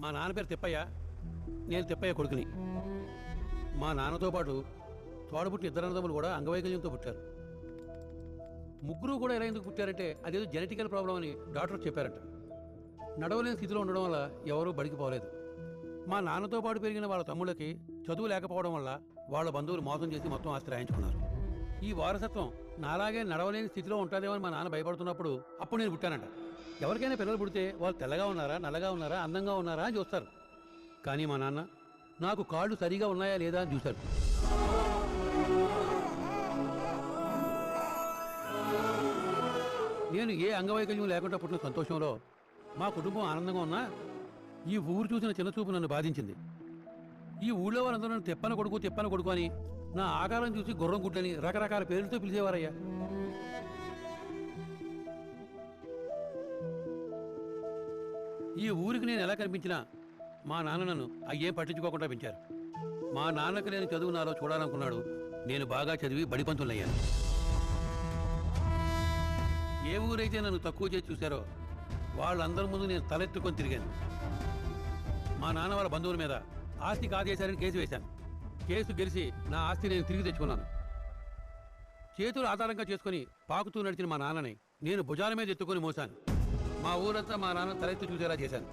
మా నాన్న పేరు తిప్పయ్య, నేను తిప్పయ్య కొడుకుని. మా నాన్నతో పాటు తోడబుట్టిన ఇద్దరు అన్నదమ్ములు కూడా అంగవైకల్యంతో పుట్టారు. ముగ్గురు కూడా ఎలా ఎందుకు పుట్టారంటే అదేదో జెనెటికల్ ప్రాబ్లం అని డాక్టర్ చెప్పారంట. నడవలేని స్థితిలో ఉండడం వల్ల ఎవరూ బడికి పోలేదు. మా నాన్నతో పాటు పెరిగిన వాళ్ళ తమ్ముళ్ళకి చదువు లేకపోవడం వల్ల వాళ్ళ బంధువులు మోసం చేసి మొత్తం ఆస్తి రాయించుకున్నారు. ఈ వారసత్వం నాలాగే నడవలేని స్థితిలో ఉంటుందేమో అని మా నాన్న భయపడుతున్నప్పుడు అప్పుడు నేను పుట్టానంట. ఎవరికైనా పిల్లలు పుడితే వాళ్ళు తెల్లగా ఉన్నారా, నల్లగా ఉన్నారా, అందంగా ఉన్నారా అని చూస్తారు. కానీ మా నాన్న నాకు కాళ్ళు సరిగా ఉన్నాయా లేదా అని చూశారు. నేను ఏ అంగవైకల్యం లేకుండా పుట్టిన సంతోషంలో మా కుటుంబం ఆనందంగా ఉన్నా ఈ ఊరు చూసిన చిన్న చూపు నన్ను బాధించింది. ఈ ఊళ్ళో వాళ్ళందరూ నన్ను తిప్పన కొడుకు అని, నా ఆకారం చూసి గుర్రం గుడ్డని రకరకాల పేర్లతో పిలిచేవారయ్యా. ఈ ఊరికి నేను ఎలా కనిపించినా మా నాన్న నన్ను అయ్యేం పట్టించుకోకుండా పెంచారు. మా నాన్నకు నేను చదువు నాలో చూడాలనుకున్నాడు. నేను బాగా చదివి బడిపంతులయ్యాను. ఏ ఊరైతే నన్ను తక్కువ చేసి చూశారో వాళ్ళందరి ముందు నేను తలెత్తుకొని తిరిగాను. మా నాన్న వాళ్ళ బంధువుల మీద ఆస్తి కాజేశారని కేసు వేశాను. కేసు గెలిచి నా ఆస్తి నేను తిరిగి తెచ్చుకున్నాను. చేతులు ఆధారంగా చేసుకుని పాకుతూ నడిచిన మా నాన్నని నేను భుజాల మీద ఎత్తుకొని మోసాను. మా ఊరంతా మా నాన్న తలెత్తి చూసేలా చేశాను.